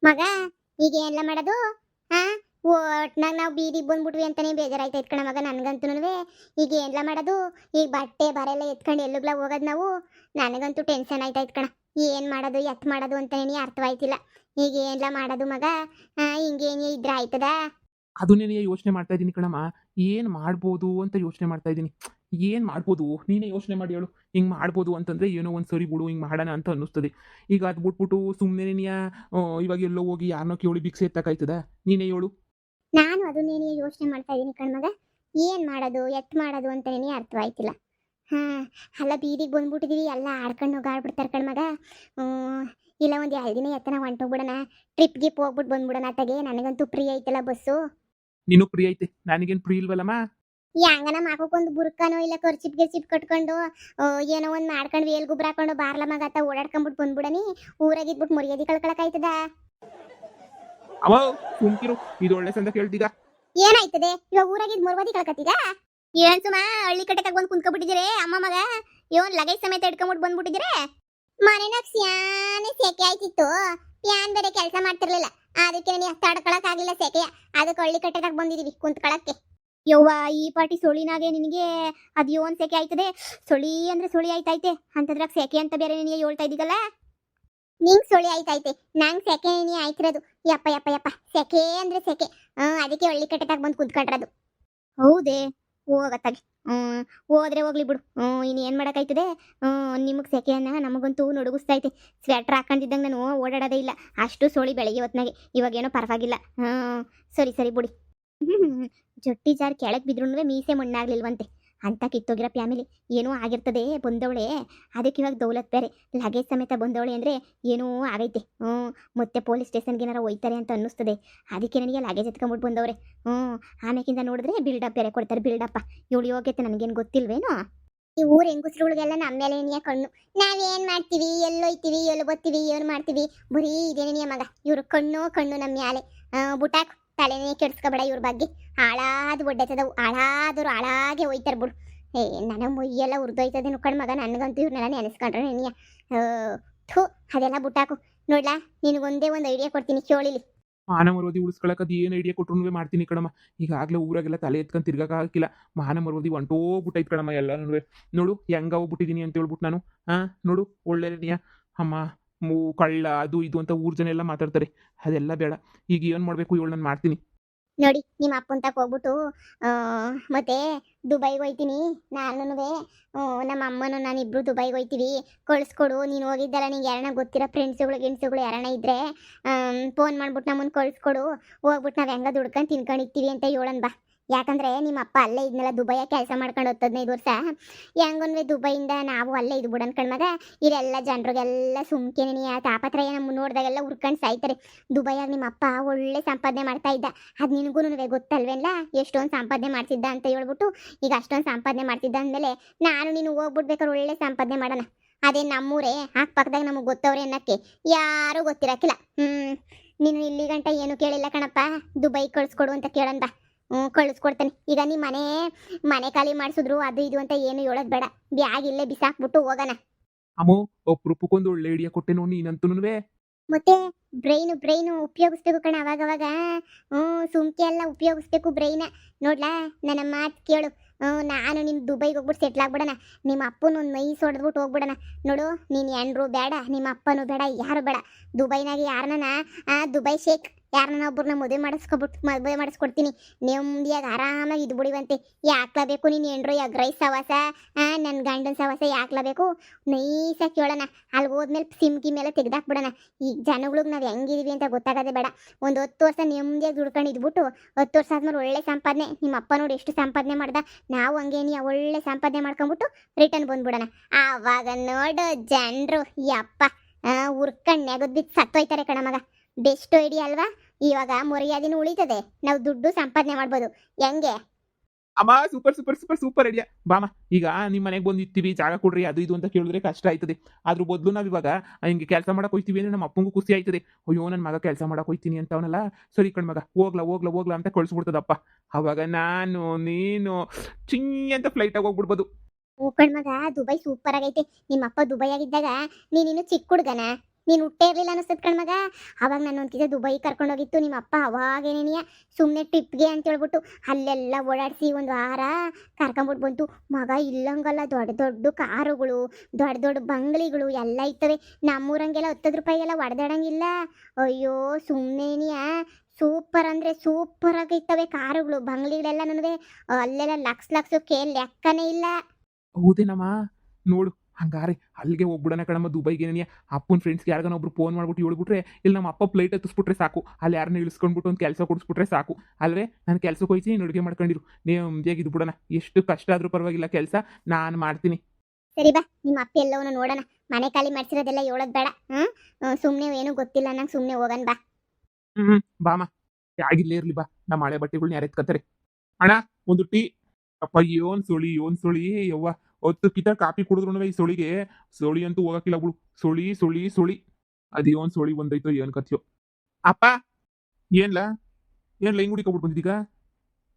ಮಗ ಈಗ ಎಲ್ಲ ಮಾಡೋದು ಹಾ ಒಟ್ನಾಗ ನಾವು ಬೀದಿಗೆ ಬಂದ್ಬಿಟ್ವಿ ಅಂತಾನೆ ಬೇಜಾರಾಯ್ತೈತ್ ಕಣ ಮಗ ನನ್ಗಂತೂ. ಈಗ ಎಲ್ಲ ಮಾಡೋದು ಈಗ ಬಟ್ಟೆ ಬರೆಲ್ಲ ಎತ್ಕೊಂಡು ಎಲ್ಲುಗ್ಲ ಹೋಗೋದು ನಾವು. ನನಗಂತೂ ಟೆನ್ಷನ್ ಆಯ್ತಾಯ್ತು ಕಣ. ಏನ್ ಮಾಡೋದು ಎತ್ ಮಾಡೋದು ಅಂತಾನೆ ಅರ್ಥವಾಯ್ತಿಲ್ಲ. ಈಗ ಎಲ್ಲ ಮಾಡೋದು ಮಗ. ಹಿಂಗೇನೇ ಇದ್ರೆ ಆಯ್ತದ. ಅದನ್ನೇ ಯೋಚನೆ ಮಾಡ್ತಾ ಇದ್ದೀನಿ ಕಣಮ್ಮ. ಏನು ಮಾಡ್ಬೋದು ಅಂತ ಯೋಚನೆ ಮಾಡ್ತಾ ಇದ್ದೀನಿ. ಏನು ಮಾಡ್ಬೋದು ನೀನೇ ಯೋಚನೆ ಮಾಡಿ ಹೇಳು. ಹಿಂಗೆ ಮಾಡ್ಬೋದು ಅಂತಂದರೆ ಏನೋ ಒಂದು ಸರಿ ಬಿಡು ಹಿಂಗೆ ಮಾಡೋಣ ಅಂತ ಅನ್ನಿಸ್ತದೆ. ಈಗ ಅದು ಬಿಟ್ಬಿಟ್ಟು ಸುಮ್ಮನೆ ನೀನು ಇವಾಗ ಎಲ್ಲೋ ಹೋಗಿ ಯಾರನ್ನೋ ಕೇಳಿ ಭಿಕ್ಷೆ ಎತ್ತಕ್ಕಾಯ್ತದ? ನೀನೇ ಹೇಳು. ನಾನು ಅದನ್ನೇನೆ ಯೋಚನೆ ಮಾಡ್ತಾ ಇದ್ದೀನಿ ಕಣ್ಮಗ. ಏನ್ ಮಾಡೋದು ಎತ್ ಮಾಡೋದು ಅಂತಾನೆ ಅರ್ಥವಾಯ್ತಿಲ್ಲ. ಹಾ ಅಲ್ಲ ಬೀದಿಗೆ ಬಂದ್ಬಿಟ್ಟಿದೀವಿ ಎಲ್ಲ ಆಡ್ಕೊಂಡು ಹೋಗಾಡ್ಬಿಡ್ತಾರೆ ಕಣ್ಮಗ. ಇಲ್ಲ ಒಂದು 2 ದಿನ ಎತ್ತನ ಹೊಂಟೋಗ್ಬಿಡೋಣ. ಟ್ರಿಪ್ಗೆ ಹೋಗ್ಬಿಟ್ಟು ಬಂದ್ಬಿಡೋಣ ಅತ್ತಗೆ. ನನಗಂತೂ ಫ್ರೀ ಐತಲ್ಲ ಬಸ್ಸು. ನೀನು ಫ್ರೀ ಐತೆ, ನನಗೇನು ಫ್ರೀ ಇಲ್ವಲ್ಲಮ್ಮ. ಹೆಂಗನ ಮಾಕೋಕೊಂದು ಬುರ್ಕನೋ ಇಲ್ಲ ಕರ್ಚಿಪ್ ಗಿರ್ಚಿಪ್ ಕಟ್ಕೊಂಡು ಏನೋ ಒಂದು ಮಾಡ್ಕೊಂಡು ವೇಲ್ ಗುಬ್ರ ಹಾಕೊಂಡು ಬಾರ್ಲ ಮಗ ಆತ ಓಡಾಡ್ಕೊಂಡ್ಬಿಟ್ಟು ಬಂದ್ಬಿಡನಿ. ಊರಾಗಿದ್ಬಿಟ್ಟು ಮುರಿಯೋದಿ ಕಳ್ಕೊಳಕಾಯ್ತದ. ಅವ ಸುಮ್ಕಿರು, ಇದು ಒಳ್ಳೆ ಸಂದ ಕೇಳ್ತೀಗ. ಏನಾಯ್ತದೆ ಇವಾಗ ಊರಾಗಿದ್ ಮುರ್ವದಿ ಕಳ್ಕತ್ತೀಗ? ಏನ್ ಸುಮ ಹಳ್ಳಿ ಕಟ್ಟೆ ಬಂದು ಕುಂತ್ಕೊಬಿಟ್ಟಿದ್ದೀರಿ ಅಮ್ಮ ಮಗ. ಇವನ್ ಲಗೇಜ್ ಸಮೇತ ಇಟ್ಕೊಂಡ್ಬಿಟ್ಟು ಬಂದ್ಬಿಟ್ಟಿದ್ದೀರಿ. ಮನೆನಾಗ ಸ್ಯಾನೆ ಸೆಕೆ ಆಯ್ತಿತ್ತು. ಪ್ಯಾನ್ ಬೇರೆ ಕೆಲಸ ಮಾಡ್ತಿರ್ಲಿಲ್ಲ. ಅದಕ್ಕೆ ನನಗೆ ತಡ್ಕೊಳಕ್ ಆಗ್ಲಿಲ್ಲ ಸೆಕೆಯ. ಅದಕ್ಕೆ ಹಳ್ಳಿ ಕಟ್ಟೆದಾಗ ಬಂದಿದೀವಿ ಕುಂತ್ಕೊಳಕ್ಕೆ. ಯವ್ವ ಈ ಪಾಟಿ ಸೊಳಿನಾಗೆ ನಿನಗೆ ಅದು ಯೋನ್ ಸೆಕೆ ಆಯ್ತದೆ. ಸೊಳಿ ಅಂದ್ರೆ ಸೊಳಿ ಆಯ್ತೈತೆ ಅಂತದ್ರಾಗ ಸೆಕೆ ಅಂತ ಬೇರೆ ನಿನಗೆ ಹೇಳ್ತಾ ಇದ್ದೀಗಲ್ಲ. ನಿಂಗ್ ಸೊಳಿ ಆಯ್ತೈತೆ, ನಂಗ್ ಸೆಕೆ ನೀ ಆಯ್ತಿರೋದು. ಯಪ್ಪ ಯಪ್ಪ ಯಪ್ಪ ಸೆಕೆ ಅಂದ್ರೆ ಸೆಕೆ. ಅದಕ್ಕೆ ಹಳ್ಳಿ ಕಟ್ಟೆದಾಗ ಬಂದು ಕುಂತ್ಕೊಂಡ್ರದು. ಹೌದೇ ಹೋಗತ್ತಾಗಿ. ಹೋದ್ರೆ ಹೋಗ್ಲಿ ಬಿಡು. ಇನ್ನೇನು ಮಾಡೋಕ್ಕಾಯ್ತದೆ. ನಿಮಗೆ ಸೆಕೆಯನ್ನ ನಮಗಂತೂ ನಡುಗಿಸ್ತೈತೆ. ಸ್ವೆಟ್ರ್ ಹಾಕೊಂಡಿದ್ದಂಗೆ ನಾನು ಓಡಾಡೋದೇ ಇಲ್ಲ. ಅಷ್ಟು ಸೋಳಿ ಬೆಳಗ್ಗೆ ಹೊತ್ನಾಗೆ. ಇವಾಗೇನೋ ಪರವಾಗಿಲ್ಲ. ಸರಿ ಸರಿ ಬಿಡಿ. ಜೊಟ್ಟಿ ಜಾರ್ ಕೆಳಗೆ ಬಿದ್ರೂ ಮೀಸೆ ಮಣ್ಣಾಗ್ಲಿಲ್ವಂತೆ. ಅಂತ ಕಿತ್ತೋಗಿರೋ ಫ್ಯಾಮಿಲಿ ಏನೋ ಆಗಿರ್ತದೆ. ಬಂದವಳೆ ಅದಕ್ಕೆ ಇವಾಗ ದೌಲತ್ ಬೇರೆ ಲಗೇಜ್ ಸಮೇತ ಬಂದವಳೆ ಅಂದರೆ ಏನೋ ಆಗೈತೆ. ಮತ್ತೆ ಪೊಲೀಸ್ ಸ್ಟೇಷನ್ಗೆ ಏನಾರ ಹೋಯ್ತಾರೆ ಅಂತ ಅನ್ನಿಸ್ತದೆ. ಅದಕ್ಕೆ ನನಗೆ ಲಗೇಜ್ ಎತ್ಕೊಂಡ್ಬಿಟ್ಟು ಬಂದವ್ರೆ. ಆಮೇಕಿಂದ ನೋಡಿದ್ರೆ ಬಿಲ್ಡಪ್ ಬೇರೆ ಕೊಡ್ತಾರೆ. ಬಿಲ್ಡಪ್ಪ ಇವಳು ಯೋಗ್ಯತೆ ನನಗೇನು ಗೊತ್ತಿಲ್ವೇನೋ. ಈ ಊರು ಹೆಂಗುಸ್ರುಗಳಿಗೆಲ್ಲ ನಮ್ಮ ಮೇಲೆ ಏನಿಯ ಕಣ್ಣು. ನಾವೇನು ಮಾಡ್ತೀವಿ, ಎಲ್ಲೋಯ್ತೀವಿ, ಎಲ್ಲಿ ಬರ್ತೀವಿ, ಏನು ಮಾಡ್ತೀವಿ, ಬರೀ ಇದೇನೇ ಮಗ. ಇವ್ರು ಕಣ್ಣು ಕಣ್ಣು ನಮ್ಮ ಮ್ಯಾಲೆ. ಬುಟಾಕ್ ತಲೆನೇ ಕೆಡ್ಸ್ಕೊಬೇಡ ಇವ್ರ ಬಗ್ಗೆ. ಹಾಳಾದ ಒಡ್ಡೆತದವು. ಹಾಳಾದ್ರು ಹಾಳಾಗೆ ಹೋಯ್ತಾರೆ ಬಿಡು. ನನಗೆ ಮೊಯ್ಯೆಲ್ಲ ಉರ್ದೋಯ್ತದೆ ನುಕ್ಕಣ್ ಮಗ. ನನಗಂತೂ ಇವ್ರನ್ನೆಲ್ಲ ನೆನೆಸ್ಕೊಂಡ್ರೆ ನೆನೆಯ ಥೂ ಅದೆಲ್ಲ ಬುಟ್ಟಾಕು. ನೋಡ್ಲಾ ನಿನಗೊಂದೇ ಒಂದು ಐಡಿಯಾ ಕೊಡ್ತೀನಿ ಕೇಳಿಲಿ. ಮಾನ ಮರೋದಿ ಉಳಿಸ್ಕೊಳಕ್ಕೆ ಅದು ಏನು ಐಡಿಯಾ ಕೊಟ್ರು ಮಾಡ್ತೀನಿ ಕಣಮ್ಮ. ಈಗಾಗಲೇ ಊರಾಗೆಲ್ಲ ತಲೆ ಎತ್ಕೊಂಡು ತಿರ್ಗಕ್ಕಾಗಿಲ್ಲ. ಮಾನ ಮರೋದಿ ಹೊಂಟೋಗ್ಬಿಟ್ಟೈತೆ ಕಣಮ್ಮ ಎಲ್ಲನೂ. ನೋಡು ಹೆಂಗ ಹೋಗ್ಬಿಟ್ಟಿದ್ದೀನಿ ಅಂತ ಹೇಳ್ಬಿಟ್ಟು ನಾನು. ನೋಡು ಒಳ್ಳೆಯ ಅಮ್ಮ ಕಳ್ಳ ಅದು ಇದು ಅಂತ ಊರ್ ಜನ ಎಲ್ಲ ಮಾತಾಡ್ತಾರೆ. ಅದೆಲ್ಲ ಬೇಡ. ಈಗ ಏನು ಮಾಡಬೇಕು ಇವಳು ನಾನು ಮಾಡ್ತೀನಿ. ನೋಡಿ ನಿಮ್ಮ ಅಪ್ಪನ ತಕ ಹೋಗ್ಬಿಟ್ಟು ಮತ್ತೆ ದುಬೈಗೆ ಹೋಯ್ತೀನಿ ನಾನು. ನಮ್ಮ ಅಮ್ಮನೂ ನಾನು ಇಬ್ರು ದುಬೈಗೆ ಹೋಯ್ತೀವಿ. ಕಳಿಸ್ಕೊಡು. ನೀನು ಹೋಗಿದ್ದಲ್ಲ ನಿಂಗೆ ಯಾರನ್ನ ಗೊತ್ತಿರೋ ಫ್ರೆಂಡ್ಸುಗಳು ಗೆಣ್ಸುಗಳು ಯಾರನ್ನ ಇದ್ರೆ ಫೋನ್ ಮಾಡ್ಬಿಟ್ಟು ನಮ್ಮನ್ನು ಕಳಿಸ್ಕೊಡು. ಹೋಗ್ಬಿಟ್ಟು ನಾವು ಹೆಂಗ ದುಡ್ಕೊಂಡು ತಿನ್ಕೊಂಡಿರ್ತೀವಿ ಅಂತ ಹೇಳೋಣ ಬಾ. ಯಾಕಂದ್ರೆ ನಿಮ್ಮ ಅಪ್ಪ ಅಲ್ಲೇ ಇದ್ನೆಲ್ಲ ದುಬೈಯ ಕೆಲಸ ಮಾಡ್ಕೊಂಡು 15 ವರ್ಷ. ಹೆಂಗೊಂದ್ವೆ ದುಬೈಯಿಂದ ನಾವು ಅಲ್ಲೇ ಇದು ಬಿಡನ್ ಕಣ್ಮಗ. ಇಲ್ಲೆಲ್ಲ ಜನರಿಗೆಲ್ಲ ಸುಮ್ಕೆನೇ ತಾಪತ್ರಯ ನಮ್ಮ ನೋಡಿದಾಗೆಲ್ಲ ಹುರ್ಕೊಂಡು ಸಾಯ್ತಾರೆ. ದುಬೈಯಾಗ ನಿಮ್ಮ ಅಪ್ಪ ಒಳ್ಳೆ ಸಂಪಾದನೆ ಮಾಡ್ತಾ ಇದ್ದ. ಅದು ನಿನಗೂ ಗೊತ್ತಲ್ವೇನಲ್ಲ ಎಷ್ಟೊಂದು ಸಂಪಾದನೆ ಮಾಡ್ತಿದ್ದ ಅಂತ ಹೇಳ್ಬಿಟ್ಟು. ಈಗ ಅಷ್ಟೊಂದು ಸಂಪಾದನೆ ಮಾಡ್ತಿದ್ದ ಅಂದಮೇಲೆ ನಾನು ನೀನು ಹೋಗ್ಬಿಡ್ಬೇಕಾದ್ರೆ ಒಳ್ಳೆ ಸಂಪಾದನೆ ಮಾಡೋಣ. ಅದೇ ನಮ್ಮೂರೇ ಅಕ್ಕಪಕ್ಕದಾಗ ನಮಗೆ ಗೊತ್ತವ್ರೆ ಅನ್ನಕ್ಕೆ ಯಾರೂ ಗೊತ್ತಿರಕ್ಕಿಲ್ಲ. ನೀನು ಇಲ್ಲಿ ಗಂಟ ಏನು ಕೇಳಿಲ್ಲ ಕಣಪ್ಪ. ದುಬೈ ಕಳಿಸ್ಕೊಡು ಅಂತ ಕೇಳೋಣ ಬಾ. ಕಳಿಸ್ಕೊಡ್ತಾನೆ. ಈಗ ನೀ ಮನೆ ಖಾಲಿ ಮಾಡಿಸಿದ್ರು ಅದು ಇದು ಅಂತ ಏನು ಹೇಳೋದು ಬೇಡ. ಬ್ಯಾಗ್ ಇಲ್ಲೇ ಬಿಸಾಕ್ಬಿಟ್ಟು ಹೋಗೋಣ. ಅಮ್ಮೋ ಅಪ್ರೂಪಕ್ಕೊಂದು ಒಳ್ಳೆ ಐಡಿಯಾ ಕೊಟ್ಟೆ ನೋಡಿ ನೀನಂತೂನುವೆ. ಮತ್ತೆ ಬ್ರೈನು ಉಪಯೋಗಿಸ್ಬೇಕು ಕಣ ಅವಾಗವಾಗ. ಸುಮ್ಕೆ ಎಲ್ಲ ಉಪಯೋಗಿಸ್ಬೇಕು ಬ್ರೈನ. ನೋಡ್ಲಾ ನನ್ನ ಮಾತು ಕೇಳು. ನಾನು ನಿನ್ನ ದುಬೈಗೆ ಹೋಗ್ಬಿಟ್ಟು ಸೆಟ್ಲ್ ಆಗ್ಬಿಡೋಣ. ನಿಮ್ಮ ಅಪ್ಪನ ಒಂದು ಮೈ ಹೊಡೆದ್ಬಿಟ್ಟು ಹೋಗ್ಬಿಡೋಣ. ನೋಡು ನೀನು ಎಂಡ್ರು ಬೇಡ, ನಿಮ್ಮ ಅಪ್ಪನೂ ಬೇಡ, ಯಾರು ಬೇಡ. ದುಬೈನಾಗ ಯಾರನ್ನ ದುಬೈ ಶೇಖ್ ಯಾರನ್ನ ಒಬ್ಬರನ್ನ ಮದುವೆ ಮಾಡಿಸ್ಕೊಡ್ತೀನಿ. ನೆಮ್ಮದಿಯಾಗಿ ಆರಾಮಾಗಿ ಇದು ಬಿಡಿವಂತೆ. ಯಾಕ್ಲಬೇಕು ನೀನು ಎಂಡ್ರು ಎಗ್ ರೈಸ್ ಸವಾಸ, ನನ್ನ ಗಂಡನ ಸವಾಸ ಯಾಕ್ಲಬೇಕು. ನೈಸಾಗಿ ಕೇಳೋಣ. ಅಲ್ಲಿಗೆ ಹೋದ್ಮೇಲೆ ಸಿಮ್ಕಿ ಮೇಲೆ ತೆಗ್ದಾಕ್ಬಿಡೋಣ. ಈಗ ಜನಗಳಿಗೆ ನಾವು ಹೆಂಗಿದೀವಿ ಅಂತ ಗೊತ್ತಾಗೋದೇ ಬೇಡ. ಒಂದು 10 ವರ್ಷ ನೆಮ್ಮದಿಯಾಗಿ ದುಡ್ಕೊಂಡು ಇದ್ಬಿಟ್ಟು 10 ವರ್ಷ ಆದ್ಮೇಲೆ ಒಳ್ಳೆ ಸಂಪಾದನೆ. ನಿಮ್ಮ ಅಪ್ಪ ನೋಡಿ ಎಷ್ಟು ಸಂಪಾದನೆ ಮಾಡ್ದ. ನಾವು ಹಂಗೇನಿ ಒಳ್ಳೆ ಸಂಪಾದನೆ ಮಾಡ್ಕೊಂಬಿಟ್ಟು ರಿಟರ್ನ್ ಬಂದ್ಬಿಡೋಣ. ಆವಾಗ ನೋಡು ಜನರು ಯಪ್ಪ ಉರ್ಕಂಡು ನೆಗದ್ ಬಿದ್ದು ಸತ್ತೋಯ್ತಾರೆ ಕಣ ಮಗ. ಬೆಸ್ಟ್ ಐಡಿಯಾ ಅಲ್ವಾ? ಇವಾಗ ಮರ್ಯಾದೆನೂ ಉಳಿತದೆ, ನಾವು ದುಡ್ಡು ಸಂಪಾದನೆ ಮಾಡ್ಬೋದು. ಹೆಂಗೆ ಅಮ್ಮ super super super super idea. ಬಾಮ ಈಗ ನಿಮ್ಮ ಮನೆಗೆ ಬಂದಿರ್ತೀವಿ ಜಾಗ ಕೊಡ್ರಿ ಅದು ಇದು ಅಂತ ಕೇಳಿದ್ರೆ ಕಷ್ಟ ಆಯ್ತದೆ. ಅದ್ರ ಬದಲು ನಾವು ಇವಾಗ ಹಿಂಗೆ ಕೆಲಸ ಮಾಡಕ್ಕೆ ಹೋಗ್ತೀವಿ ಅಂದ್ರೆ ನಮ್ಮ ಅಪ್ಪಂಗೂ ಖುಷಿ ಆಯ್ತದೆ. ಅಯ್ಯೋ ನನ್ನ ಮಗ ಕೆಲಸ ಮಾಡಕ್ಕೆ ಹೋಗ್ತೀನಿ ಅಂತ ಅವನಲ್ಲ. ಸರಿ ಕಣ್ಮಗ ಹೋಗ್ಲಾ ಅಂತ ಕಳಿಸ್ಬಿಡ್ತದಪ್ಪ. ಅವಾಗ ನಾನು ನೀನು ಅಂತ ಫ್ಲೈಟಾಗಿ ಹೋಗ್ಬಿಡ್ಬೋದು. ಕಣ್ಮಗ ದುಬೈ ಸೂಪರ್ ಆಗೈತೆ. ನಿಮ್ಮ ಅಪ್ಪ ದುಬೈ ಆಗಿದ್ದಾಗ ನೀನಿನ್ನು ಚಿಕ್ಕ ಹುಡುಗನ. ನೀನು ಹುಟ್ಟೇ ಇರ್ಲಿಲ್ಲ ಅನಿಸ್ತದ ಕಣ್ಮಗ. ಅವಾಗ ನಾನು ಒಂದ್ಕಿತ ದುಬೈ ಕರ್ಕೊಂಡೋಗಿತ್ತು ನಿಮ್ಮ ಅಪ್ಪ. ಅವಾಗೇನೇನಿಯ ಸುಮ್ಮನೆ ಟ್ರಿಪ್ಗೆ ಅಂತ ಹೇಳ್ಬಿಟ್ಟು ಅಲ್ಲೆಲ್ಲ ಓಡಾಡಿಸಿ ಒಂದು ವಾರ ಕರ್ಕೊಂಬಿಟ್ಟು ಬಂತು. ಮಗ ಇಲ್ಲಂಗಲ್ಲ, ದೊಡ್ಡ ದೊಡ್ಡ ಕಾರುಗಳು, ದೊಡ್ಡ ದೊಡ್ಡ ಬಂಗ್ಲಿಗಳು ಎಲ್ಲ ಇರ್ತವೆ. ನಮ್ಮೂರಂಗೆಲ್ಲ 10 ರೂಪಾಯಿಗೆಲ್ಲ ಹೊಡೆದಾಡಂಗಿಲ್ಲ. ಅಯ್ಯೋ ಸುಮ್ಮನೆನಿಯ ಸೂಪರ್ ಅಂದರೆ ಸೂಪರ್ ಆಗಿರ್ತವೆ ಕಾರುಗಳು, ಬಂಗ್ಲಿಗಳೆಲ್ಲ. ನನಗೆ ಅಲ್ಲೆಲ್ಲ ಲಕ್ಷಕ್ಕೆ ಲೆಕ್ಕನೇ ಇಲ್ಲ. ಹೌದೇನಮ್ಮ? ನೋಡು ಹಂಗಾರೆ ಅಲ್ಲಿಗೆ ಹೋಗ್ಬಿಡೋಣ ಕಣಮ್ಮ, ದುಬೈಗೆ. ಏನೇನಿಯ ಅಪ್ಪನ ಫ್ರೆಂಡ್ಸ್ಗೆ ಯಾರಿಗಾನ ಒಬ್ರು ಫೋನ್ ಮಾಡ್ಬಿಟ್ಟು ಹೇಳ್ಬಿಟ್ರೆ, ಇಲ್ಲಿ ನಮ್ಮ ಅಪ್ಪ ಫ್ಲೈಟ್ ಹತ್ತಿಸ್ಬಿಟ್ರೆ ಸಾಕು, ಅಲ್ಲಿ ಯಾರನ್ನ ಇಳಿಸ್ಕೊಂಡ್ಬಿಟ್ಟು ಒಂದು ಕೆಲಸ ಕೊಡಿಸ್ಬಿಟ್ರೆ ಸಾಕು ಅಲ್ವೇ. ನಾನು ಕೆಲಸಕ್ಕೆ ಹೋಯ್ತೀನಿ, ನೀನು ಅಡುಗೆ ಮಾಡ್ಕೊಂಡಿರು, ನೀವು ಇದು ಬಿಡೋಣ. ಎಷ್ಟು ಕಷ್ಟ ಆದರೂ ಪರವಾಗಿಲ್ಲ, ಕೆಲಸ ನಾನು ಮಾಡ್ತೀನಿ. ಸರಿ ಬಾ, ನಿಮ್ಮ ಅಪ್ಪ ಎಲ್ಲವನ್ನ ನೋಡೋಣ. ಮನೆ ಖಾಲಿ ಮಾಡ್ಸಿರೋದೆಲ್ಲ ಹೇಳೋದು ಬೇಡ. ಸುಮ್ಮನೆ ಏನೂ ಗೊತ್ತಿಲ್ಲ ನಂಗೆ, ಸುಮ್ಮನೆ ಹೋಗೋಣ ಬಾ. ಬಾಮ, ಆಗಿಲ್ಲೇ ಇರ್ಲಿ ಬಾ. ನಮ್ಮ ಹಳೆ ಬಟ್ಟೆಗಳ್ನ ಯಾರು ಎತ್ಕತ್ತಾರೆ. ಅಣ್ಣ ಒಂದು ಟೀ. ಅಪ್ಪ ಏನ್ ಸುಳಿ ಯವ್ವ. 10 ಕಿತ ಕಾಪಿ ಕುಡಿದ್ರು ಈ ಸುಳಿಗೆ ಸುಳಿ ಅಂತೂ ಹೋಗಕ್ಕಿಲ್ಲ ಬಿಡು. ಸುಳಿ ಅದೇನ್ ಸುಳಿ ಬಂದೈತೋ ಏನ್ ಕಥೆಯೋ. ಅಪ್ಪ ಏನ್ಲ ಹಿಂಗ್ ಹುಡಿಕೊಬಿಟ್ಟು ಬಂದಿದ್ದೀಗ?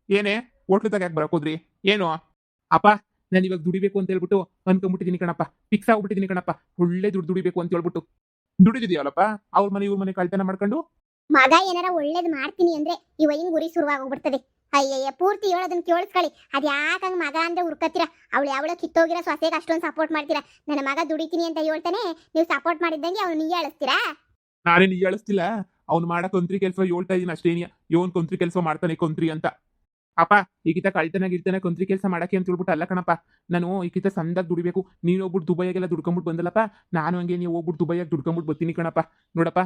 ಏನೇ ಹೋಟ್ಲದಾಗ ಯಾಕೆ ಬರಕೋದ್ರಿ? ಏನು ಅಪ್ಪ? ನಾನು ಇವಾಗ ದುಡಿಬೇಕು ಅಂತ ಹೇಳ್ಬಿಟ್ಟು ಅನ್ಕೊಂಡ್ಬಿಟ್ಟಿದ್ದೀನಿ ಕಣಪ್ಪ. ಫಿಕ್ಸ್ ಆಗ್ಬಿಟ್ಟಿದ್ದೀನಿ ಕಣಪ್ಪ, ಒಳ್ಳೆ ದುಡಿಬೇಕು ಅಂತ ಹೇಳ್ಬಿಟ್ಟು. ದುಡಿದಿದ್ಯಾವಲ್ಲಪ್ಪ ಅವ್ರ ಮನೆ ಇವ್ರ ಮನೆ ಕಳ್ತನ ಮಾಡ್ಕೊಂಡು. ಮಗ ಏನಾರ ಒಳ್ಳೇದು ಮಾಡ್ತೀನಿ ಅಂದ್ರೆ ಇವ ಹಿಂಗ್ ಗುರಿ ಶುರುವಾಗೋಗ್ಬಿಡ್ತದೆ. ಅಯ್ಯಯ್ಯ, ಪೂರ್ತಿ ಹೇಳೋದನ್ನ ಕೇಳಿಸ್ಕೊಳ್ಳಿ. ಅದ್ ಯಾಕಂಗ್ ಮಗ ಅಂದ್ರೆ ಹುರ್ಕತ್ತೀರ? ಅವಳು ಯಾವಳ ಕಿತ್ತೋಗಿರೋ ಸೊಸೆಗೆ ಅಷ್ಟೊಂದು ಸಪೋರ್ಟ್ ಮಾಡ್ತೀರಾ? ನನ್ನ ಮಗ ದುಡಿತೀನಿ ಅಂತ ಹೇಳ್ತಾನೆ, ನೀವು ಸಪೋರ್ಟ್ ಮಾಡಿದ್ದಂಗೆ ಅವ್ನು ನೀ ಹೇಳಿಸ್ತೀರಾ? ನಾನೇನು ಹೇಳಿಸ್ತಿಲ್ಲ, ಅವ್ನು ಮಾಡೋ ಕೊಂತ್ರಿ ಕೆಲಸ ಹೇಳ್ತಾ ಇದೀನಿ ಅಷ್ಟೇನಿಯ. ಇವನ್ ಕೊಂತ್ರಿ ಕೆಲಸ ಮಾಡ್ತಾನೆ ಕೊಂತ್ರಿ ಅಂತ. ಅಪ್ಪ ಈಗಿತ ಕಳ್ತನ ಕೊಂತ್ರಿ ಕೆಲಸ ಮಾಡಕ್ಕೆ ಅಂತ ಹೇಳ್ಬಿಟ್ಟು ಅಲ್ಲ ಕಣಪ್ಪ. ನಾನು ಈಗಿತ ಸಂದಾಗ ದುಡಿಬೇಕು. ನೀನು ಹೋಗ್ಬಿಟ್ಟು ದುಬೈಯಾಗೆಲ್ಲ ದುಡ್ಕೊಂಬಿಟ್ಟು ಬಂದಲ್ಲಪ್ಪ, ನಾನು ಹಂಗೆ ನೀವು ಹೋಗ್ಬಿಟ್ಟು ದುಬೈಯಾಗಿ ದುಡ್ಕೊಂಬಿಟ್ಟು ಬರ್ತೀನಿ ಕಣಪ್ಪ. ನೋಡಪ್ಪ,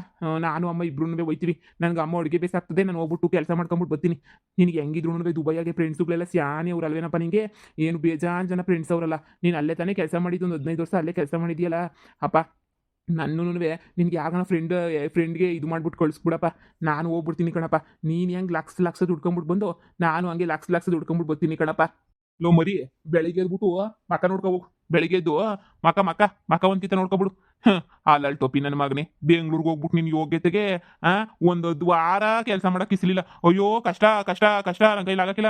ನಾನು ಅಮ್ಮ ಇಬ್ರು ಹೋಯ್ತೀವಿ. ನನಗೆ ಅಮ್ಮ ಅಡುಗೆ ಬೇಕಾಗ್ತದೆ, ನಾನು ಹೋಗ್ಬಿಟ್ಟು ಕೆಲಸ ಮಾಡ್ಕೊಂಬಿಟ್ಟು ಬರ್ತೀನಿ. ನಿನಗೆ ಹೆಂಗಿದ್ರು ದುಬೈಯಾಗೆ ಫ್ರೆಂಡ್ಸುಗಳೆಲ್ಲ ಸ್ಯಾನೆ ಅವ್ರು ಅಲ್ವೇನಪ್ಪ? ನಿಂಗೆ ಏನು ಬೇಜಾನ್ ಜನ ಫ್ರೆಂಡ್ಸ್ ಅವರಲ್ಲ. ನೀನು ಅಲ್ಲೇ ತಾನೇ ಕೆಲಸ ಮಾಡಿದ್ದು, ಒಂದು 15 ವರ್ಷ ಅಲ್ಲೇ ಕೆಲಸ ಮಾಡಿದ್ಯಲ್ಲ ಅಪ್ಪ. ನನ್ನೂ ನಿನ್ಗೆ ಯಾಗನ ಫ್ರೆಂಡ್ಗೆ ಇದು ಮಾಡ್ಬಿಟ್ಟು ಕಳಿಸ್ಬಿಡಪ್ಪ. ನಾನು ಹೋಗ್ಬಿಡ್ತೀನಿ ಕಣಪ್ಪ. ನೀನು ಹೆಂಗೆ ಲಕ್ಷ ದುಡ್ಕೊಂಬಿಟ್ಟು ಬಂದು ನಾನು ಹಂಗೆ ಲಕ್ಷ ದುಡ್ಕೊಂಬಿಟ್ಟು ಬರ್ತೀನಿ ಕಣಪ್ಪ. ಲೋ ಮರಿ, ಬೆಳಿಗ್ಗೆ ಎದ್ಬಿಟ್ಟು ಮಕ ನೋಡ್ಕೋಬೇಕು. ಬೆಳಿಗ್ಗೆ ಎದ್ದು ಮಕ ಒಂದ್ಕಿತ ನೋಡ್ಕೊಬಿಡು. ಅಲ್ಲಲ್ಲಿ ಟೊಪಿ ನನ್ನ ಮಗನೇ, ಬೆಂಗ್ಳೂರ್ಗೆ ಹೋಗ್ಬಿಟ್ಟು ನಿನ್ ಯೋಗ್ಯತೆಗೆ ಒಂದು ವಾರ ಕೆಲಸ ಮಾಡಕ್ಕೆ ಇಸ್ಲಿಲ್ಲ. ಅಯ್ಯೋ ಕಷ್ಟ ನನ್ನ ಕೈಲಾಗಕ್ಕಿಲ್ಲ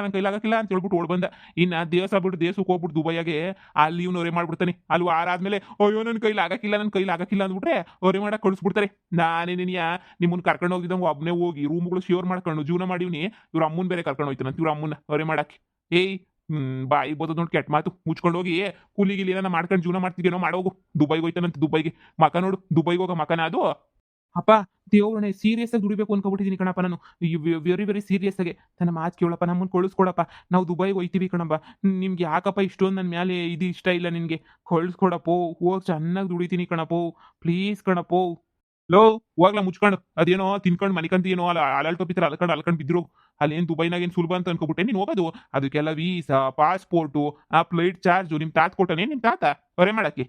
ಅಂತ ಹೇಳ್ಬಿಟ್ಟು ಓಡ್ ಬಂದ. ಇನ್ನ ದೇಶಕ್ಕೆ ಹೋಗ್ಬಿಟ್ಟು ದುಬೈಯಾಗೆ ಅಲ್ಲಿ ಇವ್ನು ಹೊರೆ ಮಾಡ್ಬಿಡ್ತಾನೆ. ಅಲ್ಲಿ ವಾರ ಆದ್ಮೇಲೆ ಅಯ್ಯೋ ನನ್ನ ಕೈಲಾಗಕ್ಕಿಲ್ಲ ಅಂದ್ಬಿಟ್ರೆ ಹೊರೆ ಮಾಡಕ್ ಕಳಿಸ್ಬಿಡ್ತಾರೆ. ನಾನೇನಿಯ ನಿಮ್ಮನ್ನ ಕರ್ಕೊಂಡು ಹೋಗಿದ್ದಂಗೆ ಒಬ್ಬನೇ ಹೋಗಿ ರೂಮ್ಗಳು ಶೇರ್ ಮಾಡ್ಕೊಂಡು ಜೀವನ ಮಾಡಿವ್ನಿ. ಇವ್ರ ಅಮ್ಮನ್ ಬೇರೆ ಕರ್ಕೊಂಡು ಹೋಯ್ತಾನಂತ, ಇವ್ರ ಅಮ್ಮನ ಹೊರೆ ಮಾಡಕ್ಕೆ. ಏಯ್ ಬಾಯಿ ಬೋದ ನೋಡಿ ಕೆಟ್ಟ ಮಾತು ಮುಚ್ಕೊಂಡು ಹೋಗಿ ಕೂಲಿಗಿಲಿ ಏನ ಮಾಡ್ಕೊಂಡು ಜೀವನ ಮಾಡ್ತಿದ್ದೇನೋ ಮಾಡೋಗು. ದುಬೈಗೆ ಹೋಯ್ತಾನಂತ, ದುಬೈಗೆ ಮಕ ನೋಡು, ದುಬೈಗೆ ಹೋಗೋ ಮಕನ ಅದು. ಅಪ್ಪ ದೇವ್ರನೆ ಸೀರಿಯಸ್ ಆಗಿ ದುಡಿಬೇಕು ಅನ್ಕೊಬಿಟ್ಟಿದ್ದೀನಿ ಕಣಪ್ಪ ನಾನು. ವೆರಿ ಸೀರಿಯಸ್ ಆಗಿ ನನ್ನ ಮಾತು ಕೇಳಪ್ಪ, ನಮ್ಮನ್ನು ಕಳಿಸ್ಕೊಡಪ್ಪ. ನಾವು ದುಬೈಗೆ ಹೋಯ್ತೀವಿ ಕಣಪ್ಪ. ನಿಮ್ಗೆ ಯಾಕಪ್ಪ ಇಷ್ಟೊಂದು ನನ್ನ ಮೇಲೆ ಇದು ಇಷ್ಟ ಇಲ್ಲ ನಿನಗೆ? ಕಳಿಸ್ಕೊಡಪ್ಪೋ, ಹೋಗಿ ಚೆನ್ನಾಗಿ ದುಡಿತೀನಿ ಕಣಪ್ಪೋ, ಪ್ಲೀಸ್ ಕಣಪ್ಪೋ. ಲೋ ಹೋಗ್ಲಾ ಮುಚ್ಕೊಂಡು, ಅದೇನೋ ತಿನ್ಕೊಂಡು ಮನಿಕಂತ ಏನೋ ಅಲಾಲ್ ಟೊಪಿತ್ರ ಅಲ್ಕೊಂಡು ಬಿದ್ದಿರೋ. ಅಲ್ಲೇನು ದುಬೈನಾಗ ಏನು ಸುಲಭ ಅಂತ ಅನ್ಕೊಬಿಟ್ಟೆ ನೀನು ಹೋಗೋದು. ಅದಕ್ಕೆಲ್ಲ ವೀಸಾ, ಪಾಸ್ಪೋರ್ಟು, ಆ ಫ್ಲೈಟ್ ಚಾರ್ಜು ನಿಮ್ಮ ತಾತ ಕೊಟ್ಟನೆ. ನಿಮ್ಮ ತಾತ ಹೊರೆ ಮಾಡಕ್ಕೆ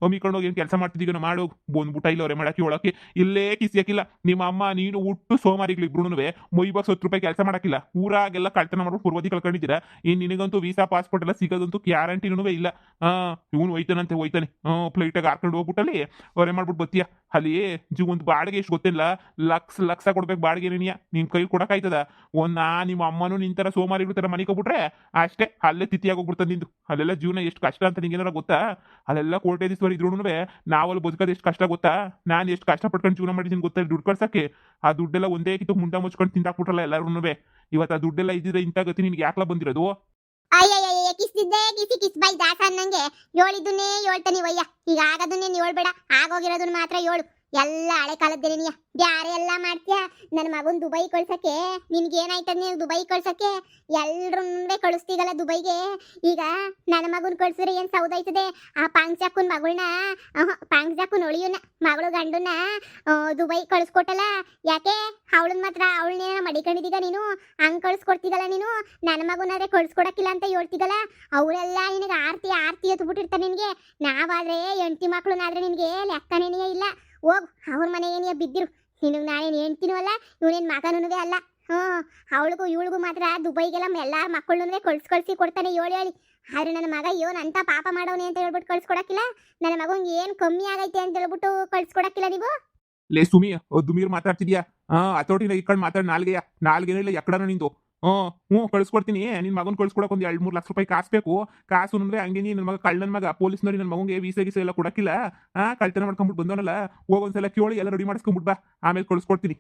ಅಮ್ಮಿಕೊಂಡೋಗಿ ಏನು ಕೆಲಸ ಮಾಡ್ತಿದ್ದೀಗ ಮಾಡು. ಬಂದ್ಬಿಟ್ಟ ಇಲ್ಲ ಹೊರೆ ಮಾಡಕ್ಕೆ ಒಳಕ್ಕೆ. ಇಲ್ಲೇ ಕಿಸಿಯಾಕಿಲ್ಲ ನಿಮ್ಮ ಅಮ್ಮ ನೀನು ಹುಟ್ಟು ಸೋಮಾರಿಗಳು ಇಬ್ರು ಮೊಯ್ಬಾಗ 10 ರೂಪಾಯಿ ಕೆಲಸ ಮಾಡಕ್ಕಿಲ್ಲ. ಊರಾಗೆಲ್ಲ ಕಳ್ತನ ಮಾಡ್ಬಿಟ್ಟು ಪೂರ್ವದಿ ಕಳ್ಕೊಂಡಿದ್ದೀರಾ. ಇನ್ನು ನಿನಗಂತೂ ವೀಸಾ ಪಾಸ್ಪೋರ್ಟ್ ಎಲ್ಲ ಸಿಗೋದಂತೂ ಗ್ಯಾರಂಟಿನೂ ಇಲ್ಲ. ಇವನು ಹೋಯ್ತಾನೆ ಫ್ಲೈಟಾಗಿ ಹಾರ್ಕೊಂಡು ಹೋಗ್ಬಿಟ್ಟಲ್ಲಿ ಹೊರೆ ಮಾಡ್ಬಿಟ್ಟು ಬತ್ತೀಯ. ಅಲ್ಲಿ ಒಂದು ಬಾಡಿಗೆ ಎಷ್ಟು ಗೊತ್ತಿಲ್ಲ, ಲಕ್ಷ ಕೊಡ್ಬೇಕು ಬಾಡಿಗೆ. ನಿನ್ ಕೈ ಕೊಡಕ್ಕಾಯ್ತದ? ನಿಮ್ಮ ಅಮ್ಮನೂ ನಿಂತರ ಸೋಮಾರಿಗಳ ತರ ಮನೆ ಕೊಟ್ಬಿಟ್ರೆ ಅಷ್ಟೇ, ಅಲ್ಲೇ ತಿಥಿಯಾಗಿ ಹೋಗ್ಬಿಡ್ತದೆ ನಿಂದು. ಅಲ್ಲೆಲ್ಲ ಜೀವನ ಎಷ್ಟು ಕಷ್ಟ ಅಂತ ನಿಂಗೇನಾರ ಗೊತ್ತಾ? ಅಲ್ಲೆಲ್ಲ ಕೋಟ್ಯಾಧೀಶ್ವರ ಇದ್ರೂ ನಾವಲ್ಲಿ ಬದುಕೋದು ಎಷ್ಟು ಕಷ್ಟ ಗೊತ್ತಾ? ನಾನು ಎಷ್ಟು ಕಷ್ಟಪಟ್ಕೊಂಡು ಜೀವನ ಮಾಡಿದ್ದೀನಿ ಗೊತ್ತಾ ದುಡ್ಡು ಕಳ್ಸಕ್ಕೆ. ಆ ದುಡ್ಡೆಲ್ಲ ಒಂದೇ ಕಿತ್ತು ಮುಂಡ ಮುಚ್ಕೊಂಡು ತಿಂದಾಕ್ಬಿಟ್ರಲ್ಲ ಎಲ್ಲರೂ. ಇವತ್ತು ಆ ದುಡ್ಡೆಲ್ಲ ಇದ್ದಿದ್ರೆ ಇಂಥ ಗತಿ ನಿನ್ಗೆ ಯಾಕಲ ಬಂದಿರೋದು? ಅಯ್ಯಯ್ಯ, ಕಿಸ್ ಬೈ ದಾಸ ಅನ್ನಂಗೆ ಹೇಳಿದ್ದನ್ನೇ ಹೇಳ್ತಾನೆ ವಯ್ಯ. ಈಗ ಆಗದನ್ನೇ ಹೇಳ್ಬೇಡ, ಆಗೋಗಿರೋದನ್ನ ಮಾತ್ರ ಹೇಳು. ಎಲ್ಲ ಹಳೆ ಕಾಲದ್ದೇನಿಯ ಬ್ಯಾರೆ ಎಲ್ಲ ಮಾಡ್ತೀಯ. ನನ್ನ ಮಗನ್ ದುಬೈ ಕಳ್ಸಕ್ಕೆ ನಿನ್ಗೇನಾಯ್ತದ? ನೀವು ದುಬೈ ಕಳ್ಸಕ್ಕೆ ಎಲ್ರೂ ಕಳಿಸ್ತೀಗಲ್ಲ ದುಬೈಗೆ. ಈಗ ನನ್ನ ಮಗನ್ ಕಳ್ಸಿದ್ರೆ ಏನ್ ಸೌದಾಯ್ತದೆ? ಆ ಪಾಂಗ್ಜಾಕುನ್ ಮಗಳನ್ನ, ಪಾಂಗ್ಜಾಕುನ್ ಒಳಿಯನ್ನ ಮಗಳು ಗಂಡನ್ನ ದುಬೈ ಕಳಿಸ್ಕೊಟ್ಟಲ್ಲ. ಯಾಕೆ ಅವಳನ್ನ ಮಾತ್ರ ಅವಳನ್ನೇನ ಮಡಿಕೊಂಡಿದ್ದೀಗ ನೀನು? ಹಂಗ್ ಕಳ್ಸ್ಕೊಡ್ತೀಗಲ್ಲ ನೀನು. ನನ್ನ ಮಗುನಾದ್ರೆ ಕಳ್ಸ್ಕೊಡಕ್ಕಿಲ್ಲ ಅಂತ ಹೇಳ್ತೀಗಲ್ಲ. ಅವರೆಲ್ಲ ನಿನಗೆ ಆರ್ತಿ ಎತ್ಬಿಟ್ಟಿರ್ತಾರೆ ನಿನಗೆ. ನಾವಾದ್ರೆ ಹೆಂಡತಿ ಮಕ್ಳನ್ನಾದ್ರೆ ನಿನಗೆ ಲೆಕ್ಕನೇನೇ ಇಲ್ಲ. ಹೋಗು, ಅವ್ರ ಮನೆ ಏನಿಯ ಬಿದ್ದಿರು. ನಿನಗೆ ನಾನೇನು ಹೇಳ್ತೀನವಲ್ಲ, ಇವನೇನು ಮಗನೂ ಅಲ್ಲ. ಅವಳಿಗೂ ಇವಳಿಗೂ ಮಾತ್ರ ದುಬೈಗೆಲ್ಲ ಎಲ್ಲ ಮಕ್ಕಳನ್ನೂ ಕಳ್ಸಿ ಕೊಡ್ತಾನೆ ಹೇಳಿ. ಆದ್ರೆ ನನ್ನ ಮಗ ಇವನು ಅಂತ ಪಾಪ ಮಾಡೋನೆ ಅಂತ ಹೇಳ್ಬಿಟ್ಟು ಕಳ್ಸ್ಕೊಡಕ್ಕಿಲ್ಲ. ನನ್ನ ಮಗಂಗೆ ಏನು ಕಮ್ಮಿ ಆಗೈತೆ ಅಂತ ಹೇಳ್ಬಿಟ್ಟು ಕಳ್ಸ್ಕೊಡಕ್ಕಿಲ್ಲ ನೀವು. ಲೇ ಸುಮಿ, ದುಮೀರ್ ಮಾತಾಡ್ತಿದ್ಯಾ? ಹತೋಟಿನ ಇಟ್ಕೊಂಡು ಮಾತಾಡ್. ನಾಲ್ಗೆನೇ ಇಲ್ಲ ಎಕ್ಕಡನ ನಿಂದು. ಹ್ಞೂ ಕಳ್ಸ್ಕೊಡ್ತೀನಿ. ನಿನ್ನ ಮಗನ ಕಳ್ಸ್ಕೊಡಕ್ಕೆ ಒಂದು 2-3 ಲಕ್ಷ ರೂಪಾಯಿ ಕಾಸು ಬೇಕು. ಕಾಸು ಅಂದ್ರೆ ಹಂಗೆ ನನ್ನ ಮಗ ಕಳ್ಳನ ಮಗ ಪೊಲೀಸ್ನವ್ರು ನನ್ನ ಮಗಂಗೆ ವೀಸಾ ಗೀಸಾ ಎಲ್ಲ ಕೊಡಕ್ಕಿಲ್ಲ. ಕಳ್ತನ ಮಾಡ್ಕೊಂಬಿಟ್ಟು ಬಂದವನಲ್ಲ, ಹೋಗೊಂದ್ಸಲ ಕೇಳಿ ಎಲ್ಲ ರೆಡಿ ಮಾಡಿಸ್ಕೊಂಬಿಟ್ ಬಾ, ಆಮೇಲೆ ಕಳ್ಸ್ಕೊಡ್ತೀನಿ.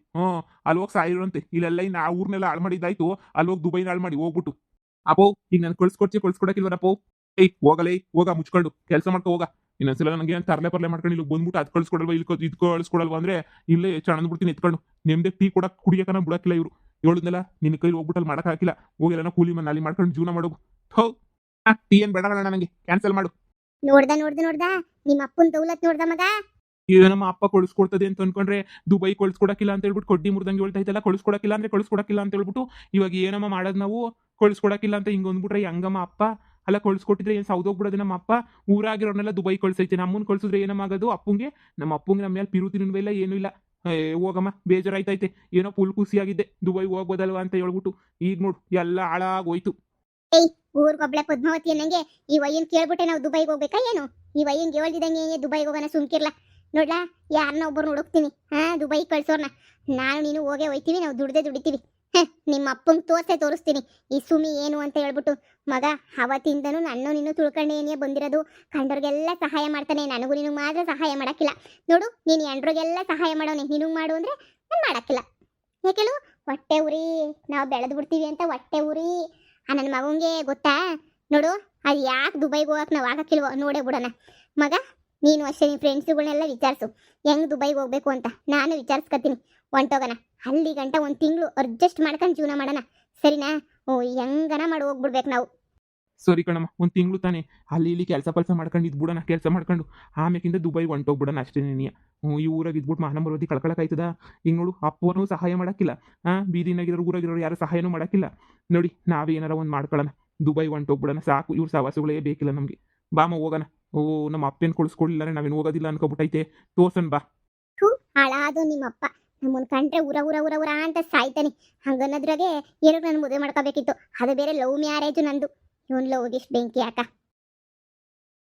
ಅಲ್ಲಿ ಹೋಗಿ ಸಾಯಿರಂತೆ. ಇಲ್ಲೆಲ್ಲ ಇನ್ನು ಆ ಊರ್ನೆಲ್ಲ ಹಾಳು ಮಾಡಿದ್ದಾಯ್ತು, ಅಲ್ಲಿ ಹೋಗಿ ದುಬೈನ ಹಾಳು ಮಾಡಿ ಹೋಗ್ಬಿಟ್ಟು. ಅಪ್ಪೋ ಈಗ ನಾನು ಕಳ್ಸ್ಕೊಡಕ್ಕಿಲ್ವನಪ್ಪೋ? ಹೋಗಲೇ ಹೋಗ ಮುಚ್ಕೊಂಡು ಕೆಲಸ ಮಾಡ್ಕೊ ಹೋಗ. ಇನ್ನೊಂದ್ಸಲ ನನಗೆ ತರಲೆ ಮಾಡ್ಕೊಂಡು ಇಲ್ಲಿ ಬಂದ್ಬಿಟ್ಟು ಅದು ಕಳ್ಸ್ಕೊಡಲ್ವಾ ಇಲ್ಲಿ ಇದು ಕಳ್ಸ್ಕೊಡಲ್ವಾ ಅಂದ್ರೆ ಇಲ್ಲೇ ಚಣದ್ ಬಿಡ್ತೀನಿ ಎತ್ಕೊಂಡು. ನಿಮ್ದೆ ಟೀ ಕೊಡಕ್ ಕುಡಿಯಕನ ಬಿಡಕ್ಕಿಲ್ಲ ಇವರು. ಹೇಳುದ್ನಲ್ಲ ನಿನ್ನ ಕೈಲಿ ಹೋಗ್ಬಿಟ್ಟಲ್ಲಿ ಮಾಡಕ್ ಹಾಕಿಲ್ಲ. ಹೋಗಿಲ್ಲ ಕೂಲಿ ಮನೆ ಅಲ್ಲಿ ಮಾಡ್ಕೊಂಡು ಜೀವನ ಮಾಡೋದು. ಹೋ ಟೀ ಏನ್ ಬೇಡ ನನಗೆ, ಕ್ಯಾನ್ಸಲ್ ಮಾಡು. ನೋಡ್ದ ನಿಮ್ಮ ಅಪ್ಪನ ದೌಲತ್ ನೋಡ್ದ ಮಗ. ಈಗ ನಮ್ಮ ಅಪ್ಪ ಕಳ್ಸ್ಕೊಡ್ತದೆ ಅಂತ ಅನ್ಕೊಂಡ್ರೆ ದುಬೈ ಕಳ್ಸ್ಕೊಡಕ್ಕಿಲ್ಲ ಅಂತ ಹೇಳ್ಬಿಟ್ಟು ಕೊಡ್ಡಿ ಮುರ್ದಂಗೆ ಹೇಳ್ತಾ ಇದ್ದಲ್ಲ. ಕಳ್ಸ್ಕೊಡಕ್ಕಿಲ್ಲ ಅಂದ್ರೆ ಕಳ್ಸ್ಕೊಡಕ್ಕಿಲ್ಲ ಅಂತ ಹೇಳ್ಬಿಟ್ಟು ಇವಾಗ ಏನಮ್ಮ ಮಾಡೋದು ನಾವು? ಕಳ್ಸ್ಕೊಡಕ್ಕಿಲ್ಲ ಅಂತ ಹಿಂಗ್ ಅಂದ್ಬಿಟ್ರೆ ಹೆಂಗಮ್ಮ ಅಪ್ಪ? ಅಲ್ಲ ಕಳ್ಸ್ಕೊಟ್ಟಿದ್ರೆ ಏನು ಸೌದೋಗ್ಬಿಡೋದು ನಮ್ಮ ಅಪ್ಪ? ಊರಾಗಿರೋನೆಲ್ಲ ದುಬೈ ಕಳ್ಸೈತೆ, ನಮ್ಮನ್ನ ಕಳ್ಸಿದ್ರೆ ಏನಮ್ಮ ಆಗೋದು? ಅಪ್ಪಂಗೆ ನಮ್ಮ ಮೇಲೆ ಪಿರುತಿನೂ ಇಲ್ಲ, ಏನೂ ಇಲ್ಲ. ಹೋಗಮ್ಮ, ಬೇಜಾರಾಯ್ತೈತೆ. ಏನೋ ಫುಲ್ ಖುಷಿಯಾಗಿದ್ದೆ ದುಬೈ ಹೋಗ್ಬೋದಲ್ವಾ ಅಂತ ಹೇಳ್ಬಿಟ್ಟು. ಈಗ ನೋಡು ಎಲ್ಲ ಹಾಳಾಗೋಯ್ತು. ಊರ್ಗೊಬ್ಳೆ ಪದ್ಮಾವತಿ ಅನ್ನಂಗೆ ಈ ವಯ್ಯನ್ ಕೇಳ್ಬಿಟ್ಟೆ ನಾವು ದುಬೈಗೆ ಹೋಗ್ಬೇಕಾ ಏನು? ಈ ವಯ್ಯನ್ಗೆ ಹೇಳ್ದಿದಂಗೆ ದುಬೈಗೆ ಹೋಗೋಣ ಸುಮ್ಕಿರ್ಲ. ನೋಡ್ಲಾ, ಯಾರನ್ನ ಒಬ್ಬರು ಹುಡುಕ್ತೀನಿ, ದುಬೈ ಕಳ್ಸೋರ್ನ. ನಾನು ನೀನು ಹೋಗೇ ಹೋಯ್ತೀವಿ, ನಾವು ದುಡಿತೀವಿ. ನಿಮ್ಮ ಅಪ್ಪಂಗೆ ತೋರಿಸ್ತೀನಿ ಈ ಸುಮಿ ಏನು ಅಂತ ಹೇಳ್ಬಿಟ್ಟು. ಮಗ ಅವತ್ತಿಂದನೂ ನೀನು ತಿಳ್ಕೊಂಡೆ ಏನೇ ಬಂದಿರೋದು. ಕಂಡವ್ರಿಗೆಲ್ಲ ಸಹಾಯ ಮಾಡ್ತಾನೆ, ನನಗೂ ನಿನಗೆ ಮಾತ್ರ ಸಹಾಯ ಮಾಡಕ್ಕಿಲ್ಲ. ನೋಡು, ನೀನು ಎಂಡ್ರಿಗೆಲ್ಲ ಸಹಾಯ ಮಾಡೋನೆ, ನಿನಗೆ ಮಾಡು ಅಂದ್ರೆ ನಾನು ಮಾಡಕ್ಕಿಲ್ಲ. ಯಾಕೆಳು ಹೊಟ್ಟೆ ಉರಿ, ನಾವು ಬೆಳೆದು ಬಿಡ್ತೀವಿ ಅಂತ ಹೊಟ್ಟೆ ಉರಿ. ನನ್ನ ಮಗಂಗೆ ಗೊತ್ತಾ? ನೋಡು, ಅದು ಯಾಕೆ ದುಬೈಗೆ ಹೋಗಕ್ಕೆ ನಾವು ಆಗಕ್ಕಿಲ್ವೋ ನೋಡೇ ಬಿಡೋಣ. ಮಗ ನೀನು ಅಷ್ಟೇ, ನಿಮ್ಮ ಫ್ರೆಂಡ್ಸುಗಳನ್ನೆಲ್ಲ ವಿಚಾರಿಸು ಹೆಂಗೆ ದುಬೈಗೆ ಹೋಗ್ಬೇಕು ಅಂತ. ನಾನು ವಿಚಾರಿಸ್ಕೊತೀನಿ, ಹೊಂಟೋಗೋಣ. ಅಲ್ಲಿ ಗಂಟ 1 ತಿಂಗಳು ಅಡ್ಜಸ್ಟ್ ಮಾಡ್ಕೊಂಡು ಜೀವನ ಮಾಡೋಣ, ಸರಿನಾ? ಹೆಂಗನ ಮಾಡಿ ಹೋಗ್ಬಿಡ್ಬೇಕು ನಾವು. ಸರಿ ಕಣಮ್ಮ, 1 ತಿಂಗಳು ತಾನೆ ಅಲ್ಲಿ ಇಲ್ಲಿ ಕೆಲಸ ಮಾಡ್ಕೊಂಡು ಇದ್ಬಿಡೋಣ. ಕೆಲಸ ಮಾಡ್ಕೊಂಡು ಆಮೇಕಿಂದ ದುಬೈ ಹೊಂಟೋಗ್ಬಿಡೋಣ ಅಷ್ಟೇ. ನೀನು ಈ ಊರಾಗ ಇದ್ಬಿಟ್ಟು ಮಾನ ಮರೋದಿ ಕಳ್ಕೊಳಕಾಯ್ತದ? ಈಗ ನೋಡು, ಅಪ್ಪನೂ ಸಹಾಯ ಮಾಡೋಕ್ಕಿಲ್ಲ, ಬೀದಿನಾಗಿರೋರು ಊರಾಗಿರೋರು ಯಾರು ಸಹಾಯನೂ ಮಾಡೋಕ್ಕಿಲ್ಲ. ನೋಡಿ, ನಾವೇನಾರ ಒಂದು ಮಾಡ್ಕೊಳ್ಳೋಣ, ದುಬೈ ಹೊಂಟೋಗ್ಬಿಡೋಣ. ಸಾಕು, ಇವ್ರ ಸವಾಸಗಳೇ ಬೇಕಿಲ್ಲ ನಮಗೆ. ಬಾಮ ಹೋಗೋಣ. ನಮ್ಮ ಅಪ್ಪೇನು ಕಳಿಸ್ಕೊಡ್ಲಿಲ್ಲ, ನಾವೇನು ಹೋಗೋದಿಲ್ಲ ಅನ್ಕೋಬಿಟ್ಟೈತೆ. ತೋರ್ಸನ್ ಬಾ. ಹಾಳಾದು ನಿಮ್ಮಪ್ಪ, ನಮ್ಮನ್ ಕಂಡ್ರೆ ಉರ ಅಂತ ಸಾಯ್ತಾನೆ. ಹಂಗನ್ನೋದ್ರಾಗೆ ಏನೋ ನಾನು ಮದುವೆ ಮಾಡ್ಕೋಬೇಕಿತ್ತು. ಅದು ಬೇರೆ ಲವ್ ಮ್ಯಾರೇಜು ನಂದು. ಇವನ್ ಲವ್ಗೆ ಇಷ್ಟು ಬೆಂಕಿ ಯಾಕ?